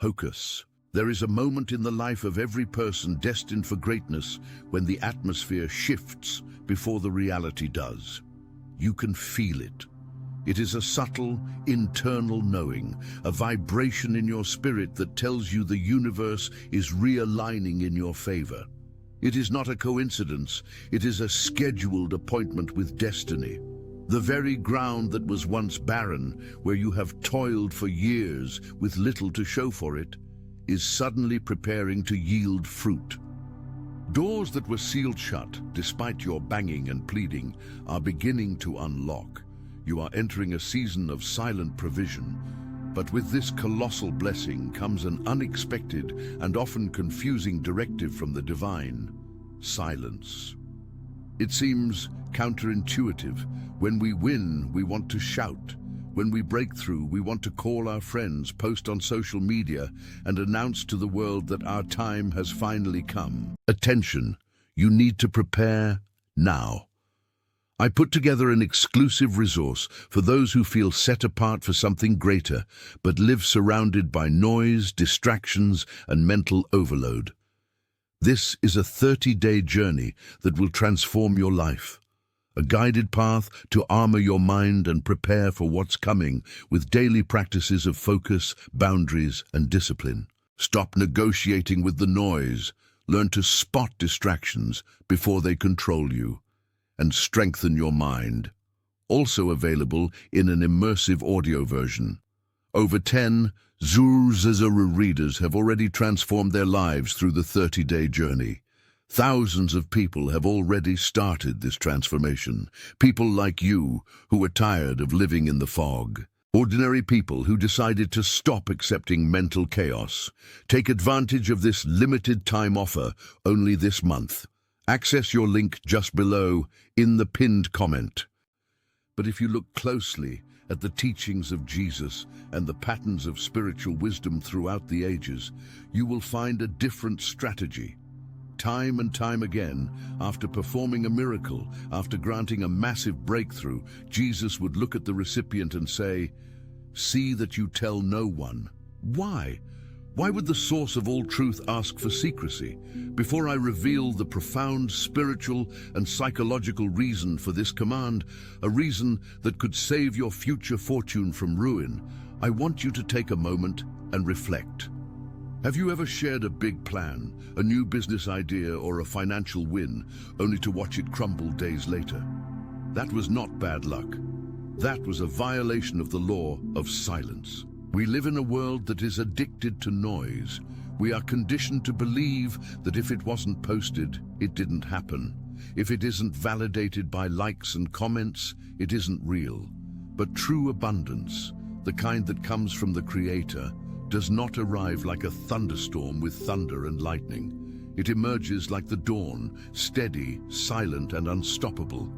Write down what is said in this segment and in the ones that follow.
Hocus. There is a moment in the life of every person destined for greatness when the atmosphere shifts before the reality does. You can feel it. It is a subtle, internal knowing, a vibration in your spirit that tells you the universe is realigning in your favor. It is not a coincidence, it is a scheduled appointment with destiny. The very ground that was once barren, where you have toiled for years with little to show for it, is suddenly preparing to yield fruit. Doors that were sealed shut, despite your banging and pleading, are beginning to unlock. You are entering a season of silent provision, but with this colossal blessing comes an unexpected and often confusing directive from the divine: silence. It seems counterintuitive. When we win, we want to shout. When we break through, we want to call our friends, post on social media, and announce to the world that our time has finally come. Attention, you need to prepare now. I put together an exclusive resource for those who feel set apart for something greater, but live surrounded by noise, distractions, and mental overload. This is a 30-day journey that will transform your life. A guided path to armor your mind and prepare for what's coming with daily practices of focus, boundaries, and discipline. Stop negotiating with the noise. Learn to spot distractions before they control you, and strengthen your mind. Also available in an immersive audio version. Over 10 Zuru readers have already transformed their lives through the 30-day journey. Thousands of people have already started this transformation. People like you who are tired of living in the fog. Ordinary people who decided to stop accepting mental chaos. Take advantage of this limited time offer only this month. Access your link just below in the pinned comment. But if you look closely at the teachings of Jesus and the patterns of spiritual wisdom throughout the ages, you will find a different strategy. Time and time again, after performing a miracle, after granting a massive breakthrough, Jesus would look at the recipient and say, "See that you tell no one." Why? Why would the source of all truth ask for secrecy? Before I reveal the profound spiritual and psychological reason for this command, a reason that could save your future fortune from ruin, I want you to take a moment and reflect. Have you ever shared a big plan, a new business idea, or a financial win, only to watch it crumble days later? That was not bad luck. That was a violation of the law of silence. We live in a world that is addicted to noise. We are conditioned to believe that if it wasn't posted, it didn't happen. If it isn't validated by likes and comments, it isn't real. But true abundance, the kind that comes from the Creator, does not arrive like a thunderstorm with thunder and lightning. It emerges like the dawn, steady, silent, and unstoppable.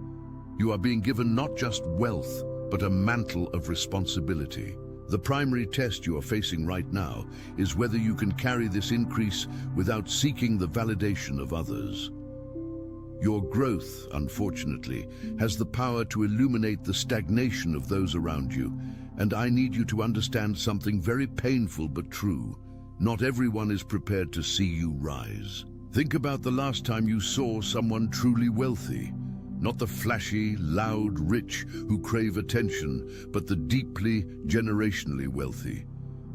You are being given not just wealth, but a mantle of responsibility. The primary test you are facing right now is whether you can carry this increase without seeking the validation of others. Your growth, unfortunately, has the power to illuminate the stagnation of those around you, and I need you to understand something very painful but true. Not everyone is prepared to see you rise. Think about the last time you saw someone truly wealthy. Not the flashy, loud, rich who crave attention, but the deeply, generationally wealthy.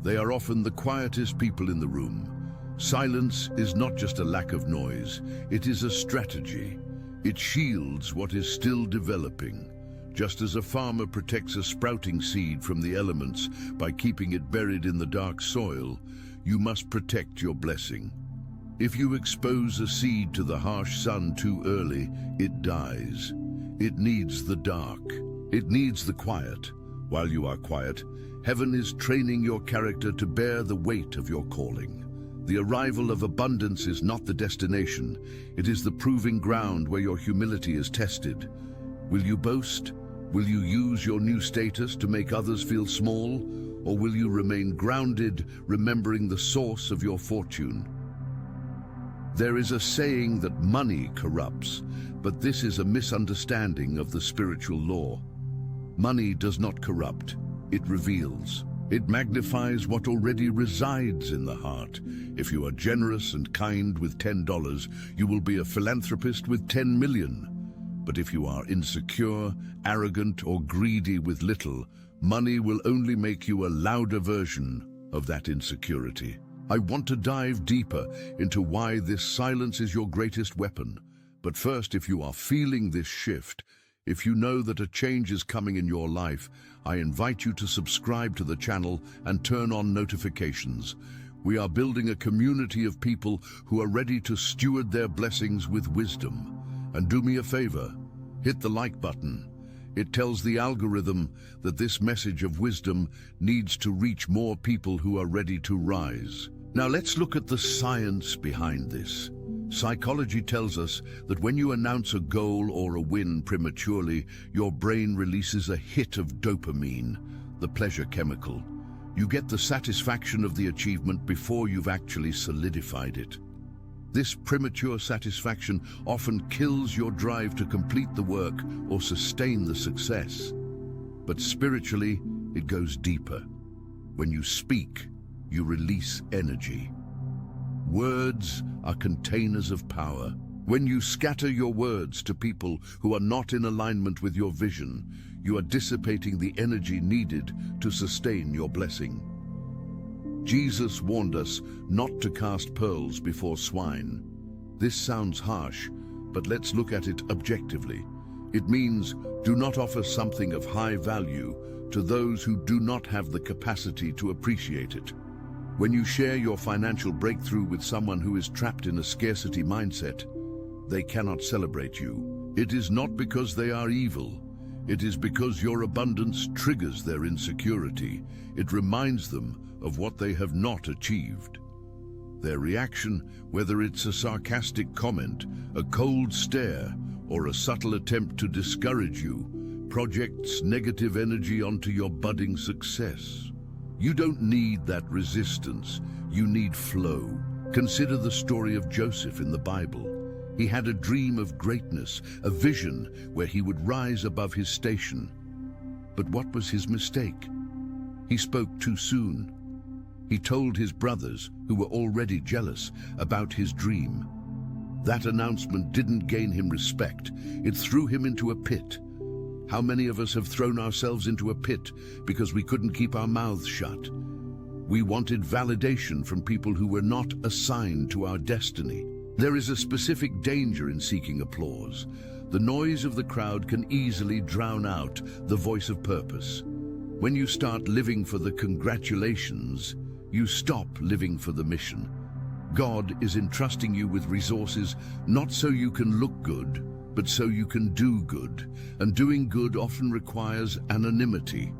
They are often the quietest people in the room. Silence is not just a lack of noise, it is a strategy. It shields what is still developing. Just as a farmer protects a sprouting seed from the elements by keeping it buried in the dark soil, you must protect your blessing. If you expose a seed to the harsh sun too early, it dies. It needs the dark. It needs the quiet. While you are quiet, heaven is training your character to bear the weight of your calling. The arrival of abundance is not the destination. It is the proving ground where your humility is tested. Will you boast? Will you use your new status to make others feel small? Or will you remain grounded, remembering the source of your fortune? There is a saying that money corrupts, but this is a misunderstanding of the spiritual law. Money does not corrupt, it reveals. It magnifies what already resides in the heart. If you are generous and kind with $10, you will be a philanthropist with 10 million. But if you are insecure, arrogant, or greedy with little, money will only make you a louder version of that insecurity. I want to dive deeper into why this silence is your greatest weapon. But first, if you are feeling this shift, if you know that a change is coming in your life, I invite you to subscribe to the channel and turn on notifications. We are building a community of people who are ready to steward their blessings with wisdom. And do me a favor, hit the like button. It tells the algorithm that this message of wisdom needs to reach more people who are ready to rise. Now let's look at the science behind this. Psychology tells us that when you announce a goal or a win prematurely, your brain releases a hit of dopamine, the pleasure chemical. You get the satisfaction of the achievement before you've actually solidified it. This premature satisfaction often kills your drive to complete the work or sustain the success. But spiritually, it goes deeper. When you speak, you release energy. Words are containers of power. When you scatter your words to people who are not in alignment with your vision, you are dissipating the energy needed to sustain your blessing. Jesus warned us not to cast pearls before swine. This sounds harsh, but let's look at it objectively. It means do not offer something of high value to those who do not have the capacity to appreciate it. When you share your financial breakthrough with someone who is trapped in a scarcity mindset, they cannot celebrate you. It is not because they are evil. It is because your abundance triggers their insecurity. It reminds them of what they have not achieved. Their reaction, whether it's a sarcastic comment, a cold stare, or a subtle attempt to discourage you, projects negative energy onto your budding success. You don't need that resistance, you need flow. Consider the story of Joseph in the Bible. He had a dream of greatness, a vision where he would rise above his station. But what was his mistake? He spoke too soon. He told his brothers, who were already jealous, about his dream. That announcement didn't gain him respect. It threw him into a pit. How many of us have thrown ourselves into a pit because we couldn't keep our mouths shut? We wanted validation from people who were not assigned to our destiny. There is a specific danger in seeking applause. The noise of the crowd can easily drown out the voice of purpose. When you start living for the congratulations, you stop living for the mission. God is entrusting you with resources not so you can look good, but so you can do good, and doing good often requires anonymity.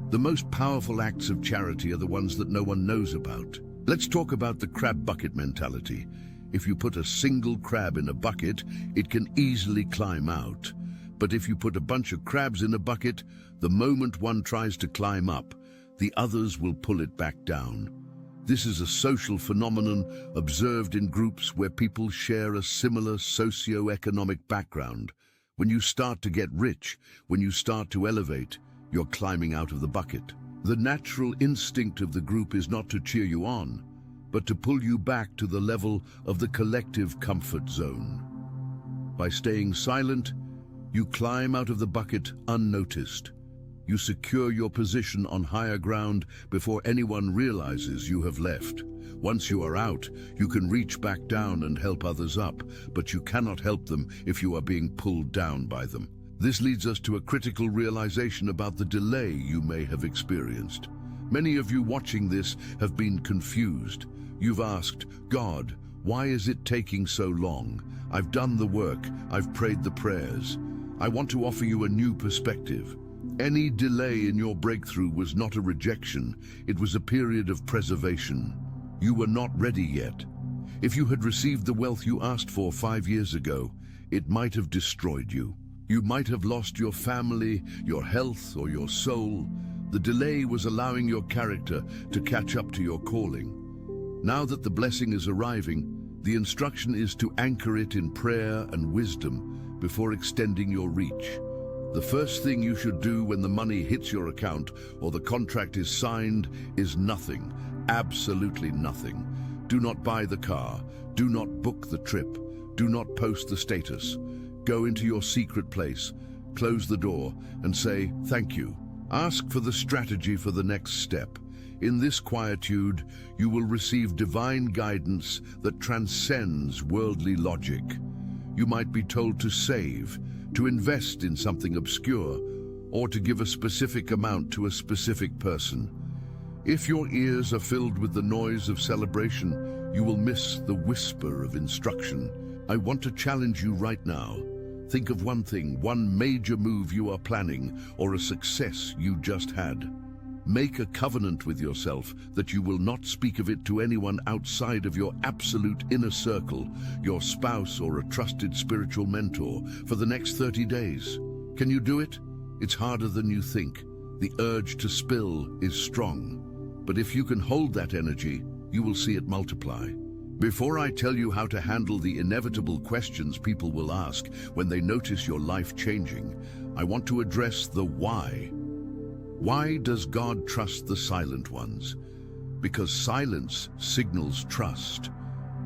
The most powerful acts of charity are the ones that no one knows about. Let's talk about the crab bucket mentality. If you put a single crab in a bucket, it can easily climb out. But if you put a bunch of crabs in a bucket, the moment one tries to climb up, the others will pull it back down. This is a social phenomenon observed in groups where people share a similar socio-economic background. When you start to get rich, when you start to elevate, you're climbing out of the bucket. The natural instinct of the group is not to cheer you on, but to pull you back to the level of the collective comfort zone. By staying silent, you climb out of the bucket unnoticed. You secure your position on higher ground before anyone realizes you have left. Once you are out, you can reach back down and help others up, but you cannot help them if you are being pulled down by them. This leads us to a critical realization about the delay you may have experienced. Many of you watching this have been confused. You've asked, God, why is it taking so long? I've done the work, I've prayed the prayers. I want to offer you a new perspective. Any delay in your breakthrough was not a rejection, it was a period of preservation. You were not ready yet. If you had received the wealth you asked for 5 years ago, it might have destroyed you. You might have lost your family, your health, or your soul. The delay was allowing your character to catch up to your calling. Now that the blessing is arriving, the instruction is to anchor it in prayer and wisdom before extending your reach. The first thing you should do when the money hits your account or the contract is signed is nothing, absolutely nothing. Do not buy the car, do not book the trip, do not post the status. Go into your secret place, close the door, and say, "Thank you." Ask for the strategy for the next step. In this quietude, you will receive divine guidance that transcends worldly logic. You might be told to save, to invest in something obscure, or to give a specific amount to a specific person. If your ears are filled with the noise of celebration, you will miss the whisper of instruction. I want to challenge you right now. Think of one thing, one major move you are planning, or a success you just had. Make a covenant with yourself that you will not speak of it to anyone outside of your absolute inner circle, your spouse or a trusted spiritual mentor, for the next 30 days. Can you do it? It's harder than you think. The urge to spill is strong. But if you can hold that energy, you will see it multiply. Before I tell you how to handle the inevitable questions people will ask when they notice your life changing, I want to address the why. Why does God trust the silent ones? Because silence signals trust.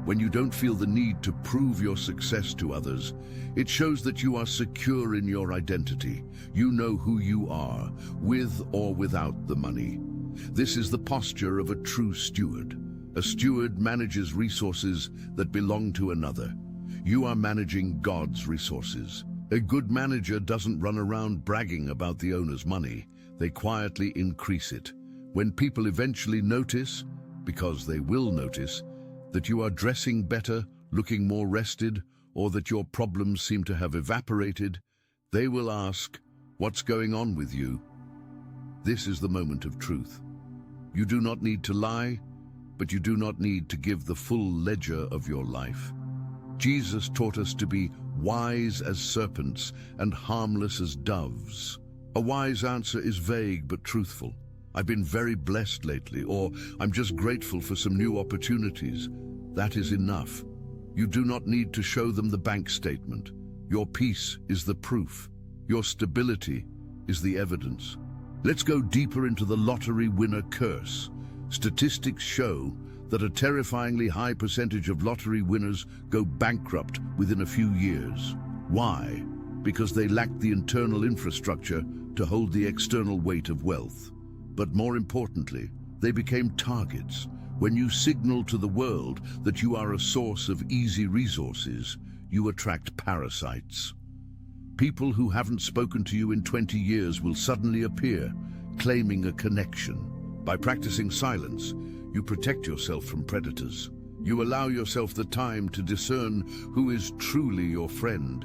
When you don't feel the need to prove your success to others, it shows that you are secure in your identity. You know who you are, with or without the money. This is the posture of a true steward. A steward manages resources that belong to another. You are managing God's resources. A good manager doesn't run around bragging about the owner's money. They quietly increase it. When people eventually notice, because they will notice, that you are dressing better, looking more rested, or that your problems seem to have evaporated, they will ask, "What's going on with you?" This is the moment of truth. You do not need to lie, but you do not need to give the full ledger of your life. Jesus taught us to be wise as serpents and harmless as doves. A wise answer is vague but truthful. "I've been very blessed lately," or "I'm just grateful for some new opportunities." That is enough. You do not need to show them the bank statement. Your peace is the proof. Your stability is the evidence. Let's go deeper into the lottery winner curse. Statistics show that a terrifyingly high percentage of lottery winners go bankrupt within a few years. Why? Because they lack the internal infrastructure to hold the external weight of wealth. But more importantly, they became targets. When you signal to the world that you are a source of easy resources, you attract parasites. People who haven't spoken to you in 20 years will suddenly appear, claiming a connection. By practicing silence, you protect yourself from predators. You allow yourself the time to discern who is truly your friend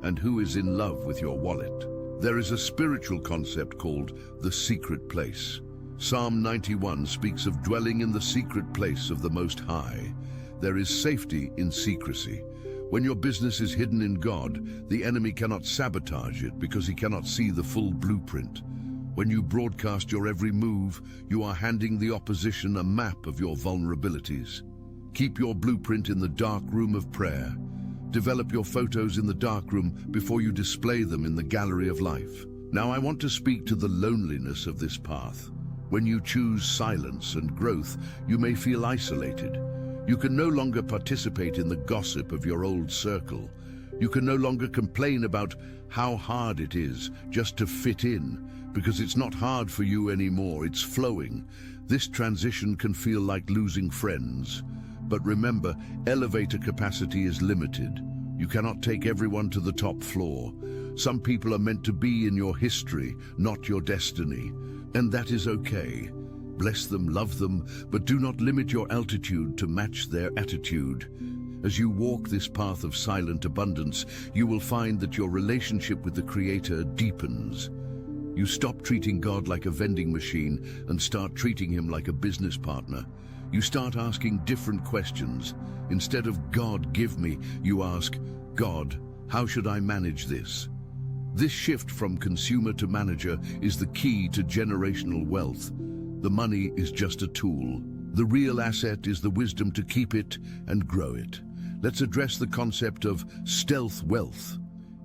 and who is in love with your wallet. There is a spiritual concept called the secret place. Psalm 91 speaks of dwelling in the secret place of the Most High. There is safety in secrecy. When your business is hidden in God, the enemy cannot sabotage it because he cannot see the full blueprint. When you broadcast your every move, you are handing the opposition a map of your vulnerabilities. Keep your blueprint in the dark room of prayer. Develop your photos in the darkroom before you display them in the gallery of life. Now I want to speak to the loneliness of this path. When you choose silence and growth, you may feel isolated. You can no longer participate in the gossip of your old circle. You can no longer complain about how hard it is just to fit in, because it's not hard for you anymore, it's flowing. This transition can feel like losing friends. But remember, elevator capacity is limited. You cannot take everyone to the top floor. Some people are meant to be in your history, not your destiny. And that is okay. Bless them, love them, but do not limit your altitude to match their attitude. As you walk this path of silent abundance, you will find that your relationship with the Creator deepens. You stop treating God like a vending machine and start treating Him like a business partner. You start asking different questions. Instead of "God, give me," you ask, "God, how should I manage this?" This shift from consumer to manager is the key to generational wealth. The money is just a tool. The real asset is the wisdom to keep it and grow it. Let's address the concept of stealth wealth.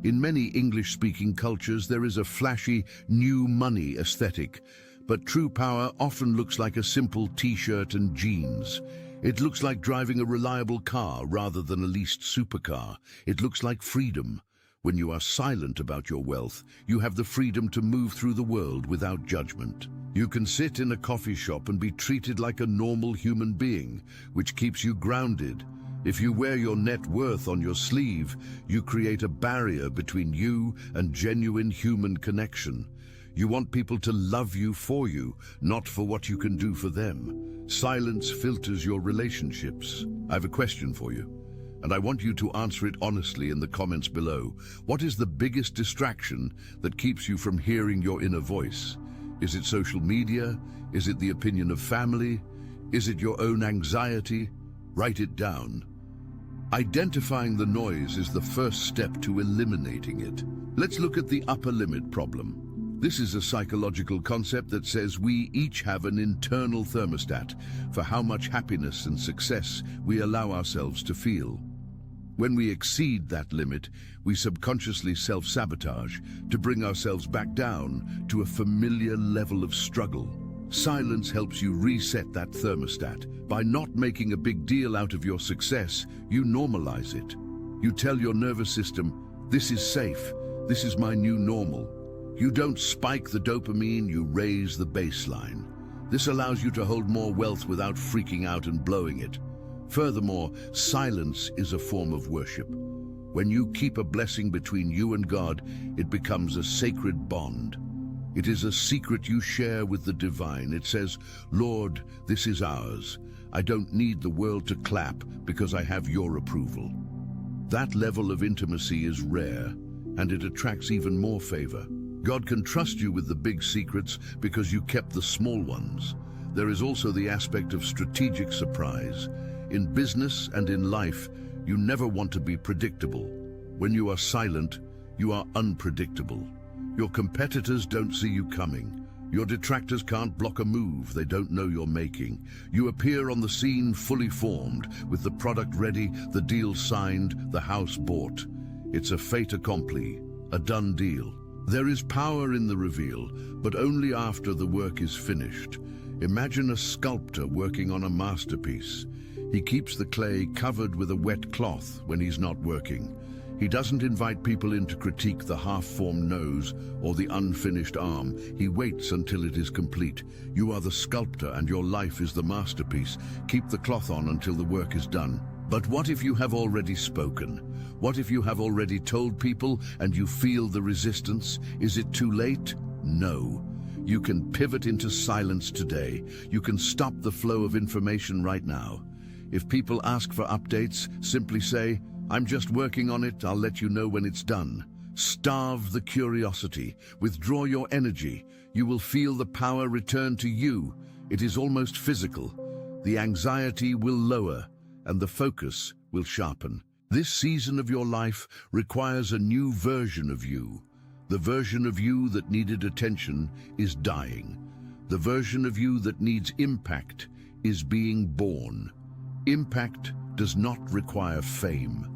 In many English-speaking cultures, there is a flashy, new money aesthetic, but true power often looks like a simple t-shirt and jeans. It looks like driving a reliable car rather than a leased supercar. It looks like freedom. When you are silent about your wealth, you have the freedom to move through the world without judgment. You can sit in a coffee shop and be treated like a normal human being, which keeps you grounded. If you wear your net worth on your sleeve, you create a barrier between you and genuine human connection. You want people to love you for you, not for what you can do for them. Silence filters your relationships. I have a question for you, and I want you to answer it honestly in the comments below. What is the biggest distraction that keeps you from hearing your inner voice? Is it social media? Is it the opinion of family? Is it your own anxiety? Write it down. Identifying the noise is the first step to eliminating it. Let's look at the upper limit problem. This is a psychological concept that says we each have an internal thermostat for how much happiness and success we allow ourselves to feel. When we exceed that limit, we subconsciously self-sabotage to bring ourselves back down to a familiar level of struggle. Silence helps you reset that thermostat. By not making a big deal out of your success, you normalize it. You tell your nervous system, this is safe, this is my new normal. You don't spike the dopamine, you raise the baseline. This allows you to hold more wealth without freaking out and blowing it. Furthermore, silence is a form of worship. When you keep a blessing between you and God, it becomes a sacred bond. It is a secret you share with the divine. It says, Lord, this is ours. I don't need the world to clap because I have your approval. That level of intimacy is rare, and it attracts even more favor. God can trust you with the big secrets because you kept the small ones. There is also the aspect of strategic surprise. In business and in life, you never want to be predictable. When you are silent, you are unpredictable. Your competitors don't see you coming. Your detractors can't block a move they don't know you're making. You appear on the scene fully formed, with the product ready, the deal signed, the house bought. It's a fait accompli, a done deal. There is power in the reveal, but only after the work is finished. Imagine a sculptor working on a masterpiece. He keeps the clay covered with a wet cloth when he's not working. He doesn't invite people in to critique the half-formed nose or the unfinished arm. He waits until it is complete. You are the sculptor and your life is the masterpiece. Keep the cloth on until the work is done. But what if you have already spoken? What if you have already told people and you feel the resistance? Is it too late? No. You can pivot into silence today. You can stop the flow of information right now. If people ask for updates, simply say, I'm just working on it, I'll let you know when it's done. Starve the curiosity, withdraw your energy. You will feel the power return to you. It is almost physical. The anxiety will lower and the focus will sharpen. This season of your life requires a new version of you. The version of you that needed attention is dying. The version of you that needs impact is being born. Impact does not require fame.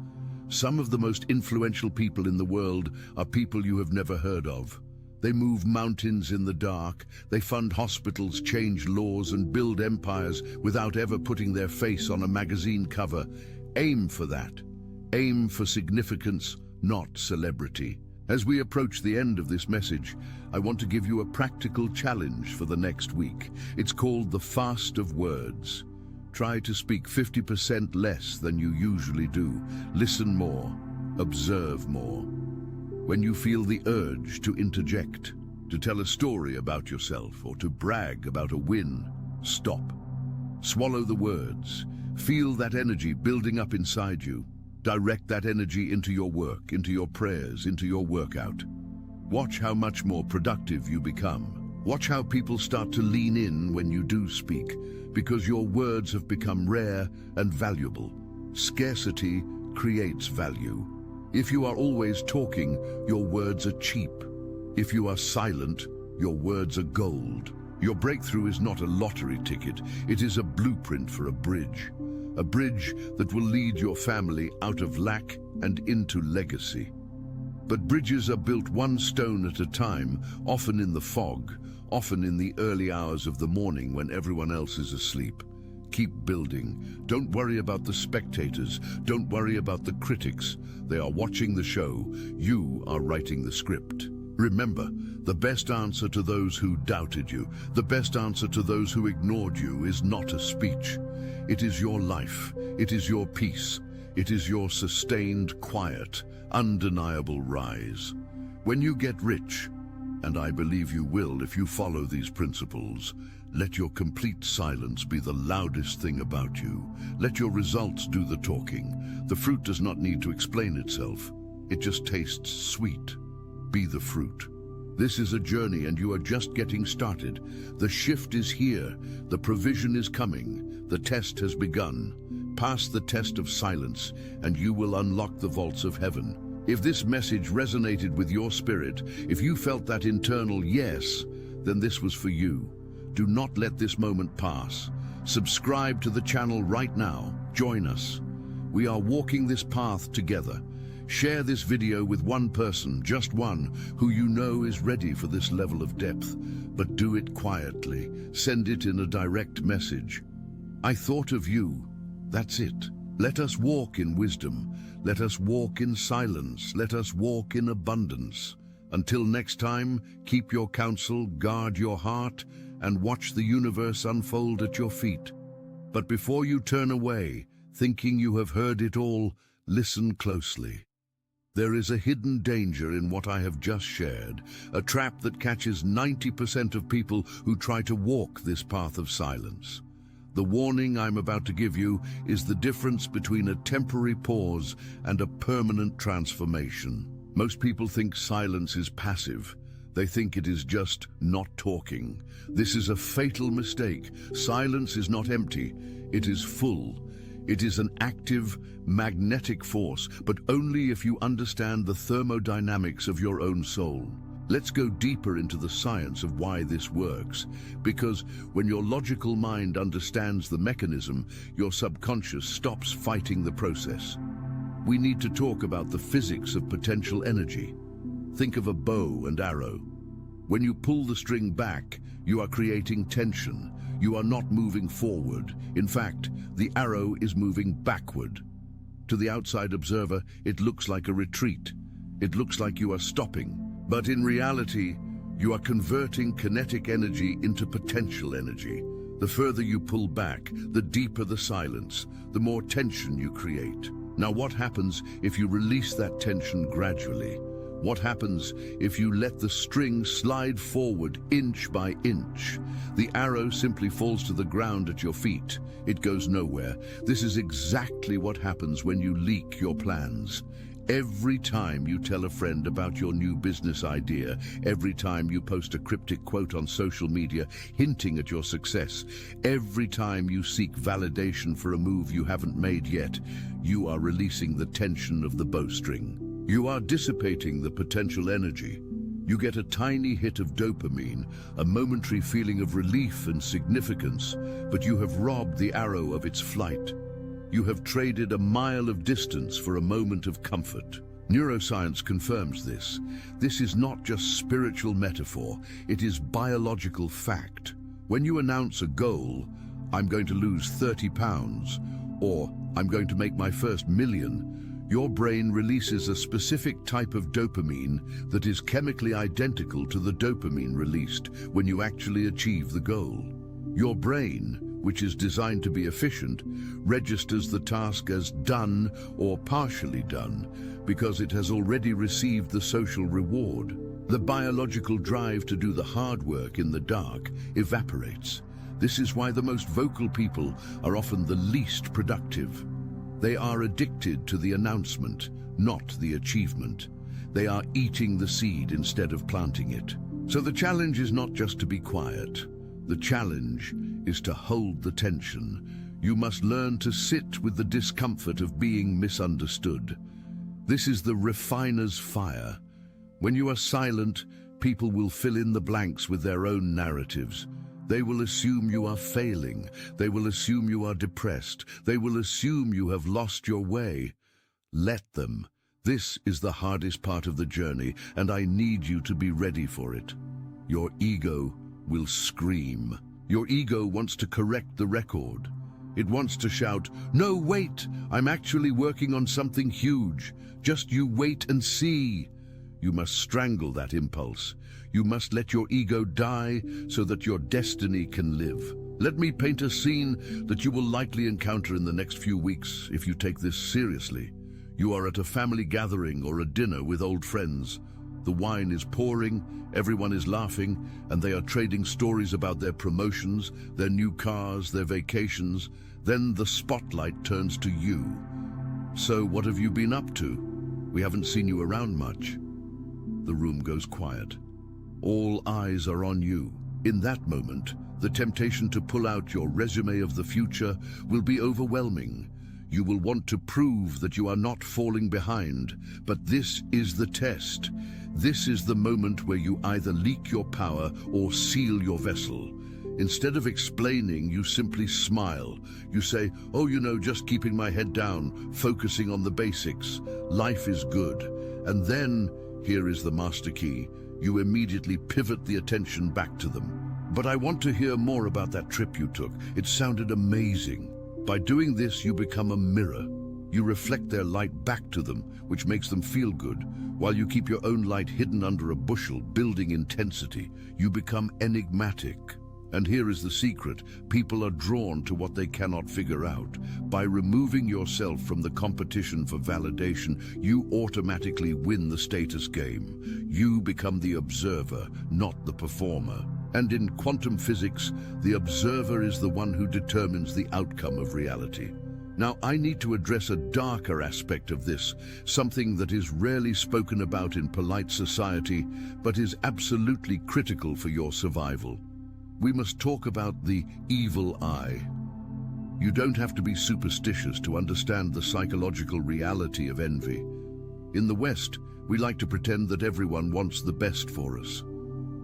Some of the most influential people in the world are people you have never heard of. They move mountains in the dark, they fund hospitals, change laws, and build empires without ever putting their face on a magazine cover. Aim for that. Aim for significance, not celebrity. As we approach the end of this message, I want to give you a practical challenge for the next week. It's called the Fast of Words. Try to speak 50% less than you usually do. Listen more. Observe more. When you feel the urge to interject, to tell a story about yourself, or to brag about a win, stop. Swallow the words. Feel that energy building up inside you. Direct that energy into your work, into your prayers, into your workout. Watch how much more productive you become. Watch how people start to lean in when you do speak, because your words have become rare and valuable. Scarcity creates value. If you are always talking, your words are cheap. If you are silent, your words are gold. Your breakthrough is not a lottery ticket, it is a blueprint for a bridge that will lead your family out of lack and into legacy. But bridges are built one stone at a time, often in the fog, often in the early hours of the morning when everyone else is asleep. Keep building. Don't worry about the spectators. Don't worry about the critics. They are watching the show. You are writing the script. Remember, the best answer to those who doubted you, the best answer to those who ignored you is not a speech. It is your life. It is your peace. It is your sustained, quiet, undeniable rise. When you get rich, and I believe you will if you follow these principles, let your complete silence be the loudest thing about you. Let your results do the talking. The fruit does not need to explain itself. It just tastes sweet. Be the fruit. This is a journey and you are just getting started. The shift is here. The provision is coming. The test has begun. Pass the test of silence and you will unlock the vaults of heaven. If this message resonated with your spirit, if you felt that internal yes, then this was for you. Do not let this moment pass. Subscribe to the channel right now. Join us. We are walking this path together. Share this video with one person, just one, who you know is ready for this level of depth. But do it quietly. Send it in a direct message. I thought of you. That's it. Let us walk in wisdom. Let us walk in silence. Let us walk in abundance. Until next time, keep your counsel, guard your heart, and watch the universe unfold at your feet. But before you turn away, thinking you have heard it all, listen closely. There is a hidden danger in what I have just shared, a trap that catches 90% of people who try to walk this path of silence. The warning I'm about to give you is the difference between a temporary pause and a permanent transformation. Most people think silence is passive. They think it is just not talking. This is a fatal mistake. Silence is not empty. It is full. It is an active, magnetic force, but only if you understand the thermodynamics of your own soul. Let's go deeper into the science of why this works, because when your logical mind understands the mechanism, your subconscious stops fighting the process. We need to talk about the physics of potential energy. Think of a bow and arrow. When you pull the string back, you are creating tension. You are not moving forward. In fact, the arrow is moving backward. To the outside observer, it looks like a retreat. It looks like you are stopping. But in reality, you are converting kinetic energy into potential energy. The further you pull back, the deeper the silence, the more tension you create. Now, what happens if you release that tension gradually? What happens if you let the string slide forward inch by inch? The arrow simply falls to the ground at your feet. It goes nowhere. This is exactly what happens when you leak your plans. Every time you tell a friend about your new business idea, every time you post a cryptic quote on social media hinting at your success, every time you seek validation for a move you haven't made yet, you are releasing the tension of the bowstring. You are dissipating the potential energy. You get a tiny hit of dopamine, a momentary feeling of relief and significance, but you have robbed the arrow of its flight. You have traded a mile of distance for a moment of comfort. Neuroscience confirms this. This is not just spiritual metaphor, it is biological fact. When you announce a goal, I'm going to lose 30 pounds, or I'm going to make my first million, your brain releases a specific type of dopamine that is chemically identical to the dopamine released when you actually achieve the goal. Your brain, which is designed to be efficient, registers the task as done or partially done because it has already received the social reward. The biological drive to do the hard work in the dark evaporates. This is why the most vocal people are often the least productive. They are addicted to the announcement, not the achievement. They are eating the seed instead of planting it. So the challenge is not just to be quiet. The challenge is to hold the tension. You must learn to sit with the discomfort of being misunderstood. This is the refiner's fire. When you are silent, people will fill in the blanks with their own narratives. They will assume you are failing. They will assume you are depressed. They will assume you have lost your way. Let them. This is the hardest part of the journey, and I need you to be ready for it. Your ego will scream. Your ego wants to correct the record. It wants to shout, "No, wait, I'm actually working on something huge. Just you wait and see." You must strangle that impulse. You must let your ego die so that your destiny can live. Let me paint a scene that you will likely encounter in the next few weeks if you take this seriously. You are at a family gathering or a dinner with old friends. The wine is pouring, everyone is laughing, and they are trading stories about their promotions, their new cars, their vacations. Then the spotlight turns to you. "So what have you been up to? We haven't seen you around much." The room goes quiet. All eyes are on you. In that moment, the temptation to pull out your resume of the future will be overwhelming. You will want to prove that you are not falling behind, but this is the test. This is the moment where you either leak your power or seal your vessel. Instead of explaining, you simply smile. You say, "Oh, just keeping my head down, focusing on the basics. Life is good." And then, here is the master key. You immediately pivot the attention back to them. "But I want to hear more about that trip you took. It sounded amazing." By doing this, you become a mirror. You reflect their light back to them, which makes them feel good, while you keep your own light hidden under a bushel, building intensity. You become enigmatic. And here is the secret. People are drawn to what they cannot figure out. By removing yourself from the competition for validation, you automatically win the status game. You become the observer, not the performer. And in quantum physics, the observer is the one who determines the outcome of reality. Now, I need to address a darker aspect of this, something that is rarely spoken about in polite society, but is absolutely critical for your survival. We must talk about the evil eye. You don't have to be superstitious to understand the psychological reality of envy. In the West, we like to pretend that everyone wants the best for us.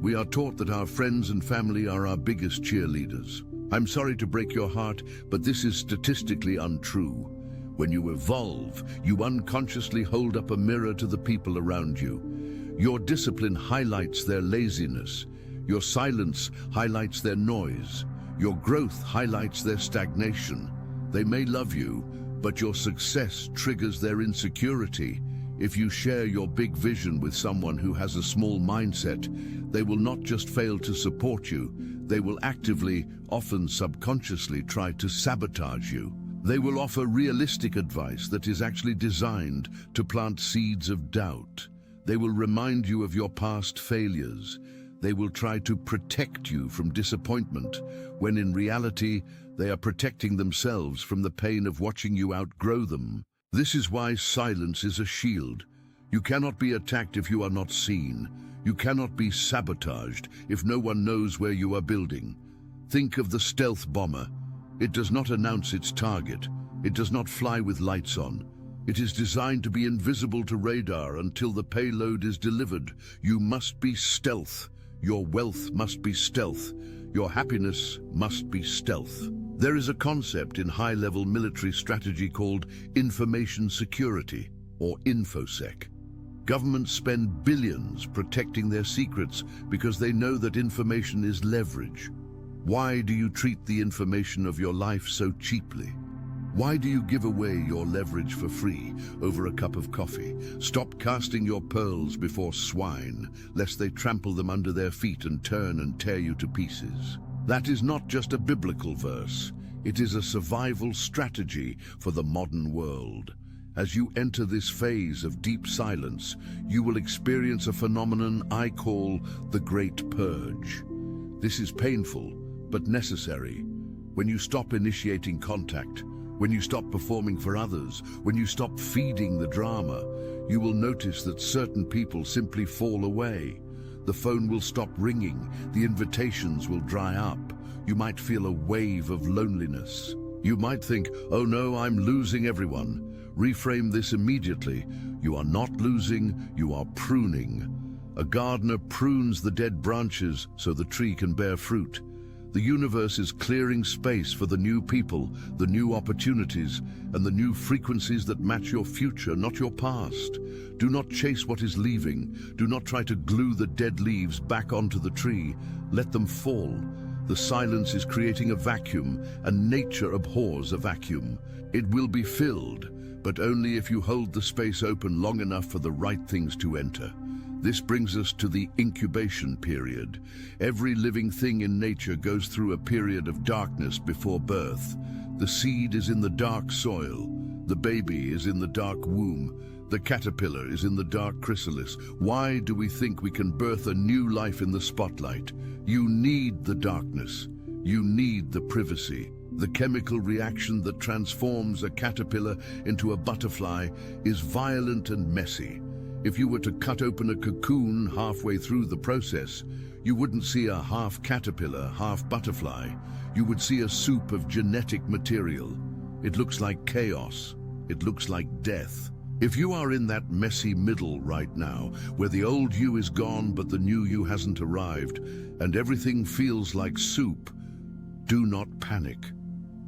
We are taught that our friends and family are our biggest cheerleaders. I'm sorry to break your heart, but this is statistically untrue. When you evolve, you unconsciously hold up a mirror to the people around you. Your discipline highlights their laziness. Your silence highlights their noise. Your growth highlights their stagnation. They may love you, but your success triggers their insecurity. If you share your big vision with someone who has a small mindset, they will not just fail to support you, they will actively, often subconsciously, try to sabotage you. They will offer realistic advice that is actually designed to plant seeds of doubt. They will remind you of your past failures. They will try to protect you from disappointment, when in reality, they are protecting themselves from the pain of watching you outgrow them. This is why silence is a shield. You cannot be attacked if you are not seen. You cannot be sabotaged if no one knows where you are building. Think of the stealth bomber. It does not announce its target. It does not fly with lights on. It is designed to be invisible to radar until the payload is delivered. You must be stealth. Your wealth must be stealth. Your happiness must be stealth. There is a concept in high-level military strategy called information security, or InfoSec. Governments spend billions protecting their secrets because they know that information is leverage. Why do you treat the information of your life so cheaply? Why do you give away your leverage for free over a cup of coffee? Stop casting your pearls before swine, lest they trample them under their feet and turn and tear you to pieces. That is not just a biblical verse. It is a survival strategy for the modern world. As you enter this phase of deep silence, you will experience a phenomenon I call the Great Purge. This is painful, but necessary. When you stop initiating contact, when you stop performing for others, when you stop feeding the drama, you will notice that certain people simply fall away. The phone will stop ringing, the invitations will dry up. You might feel a wave of loneliness. You might think, "Oh no, I'm losing everyone." Reframe this immediately. You are not losing, you are pruning. A gardener prunes the dead branches so the tree can bear fruit. The universe is clearing space for the new people, the new opportunities, and the new frequencies that match your future, not your past. Do not chase what is leaving. Do not try to glue the dead leaves back onto the tree. Let them fall. The silence is creating a vacuum, and nature abhors a vacuum. It will be filled, but only if you hold the space open long enough for the right things to enter. This brings us to the incubation period. Every living thing in nature goes through a period of darkness before birth. The seed is in the dark soil. The baby is in the dark womb. The caterpillar is in the dark chrysalis. Why do we think we can birth a new life in the spotlight? You need the darkness. You need the privacy. The chemical reaction that transforms a caterpillar into a butterfly is violent and messy. If you were to cut open a cocoon halfway through the process, you wouldn't see a half caterpillar, half butterfly. You would see a soup of genetic material. It looks like chaos. It looks like death. If you are in that messy middle right now, where the old you is gone but the new you hasn't arrived, and everything feels like soup, do not panic.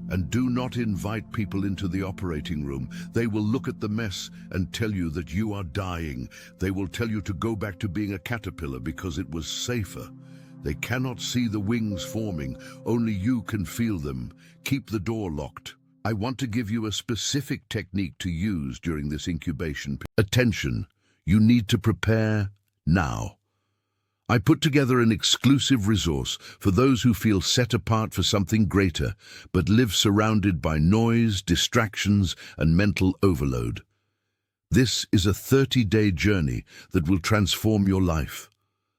And do not invite people into the operating room. They will look at the mess and tell you that you are dying. They will tell you to go back to being a caterpillar because it was safer. They cannot see the wings forming. Only you can feel them. Keep the door locked. I want to give you a specific technique to use during this incubation. Attention, you need to prepare now. I put together an exclusive resource for those who feel set apart for something greater, but live surrounded by noise, distractions, and mental overload. This is a 30-day journey that will transform your life.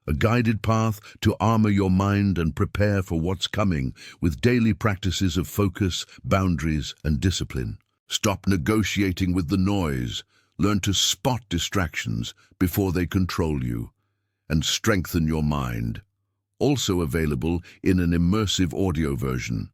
A guided path to armor your mind and prepare for what's coming with daily practices of focus, boundaries, and discipline. Stop negotiating with the noise. Learn to spot distractions before they control you. And strengthen your mind. Also available in an immersive audio version.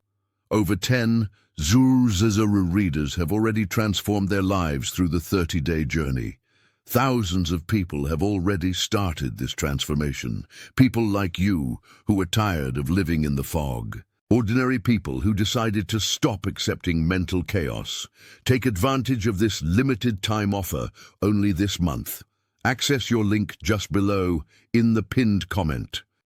Over 10 Zuru readers have already transformed their lives through the 30-day journey. Thousands of people have already started this transformation. People like you who are tired of living in the fog. Ordinary people who decided to stop accepting mental chaos. Take advantage of this limited time offer only this month. Access your link just below in the pinned comment.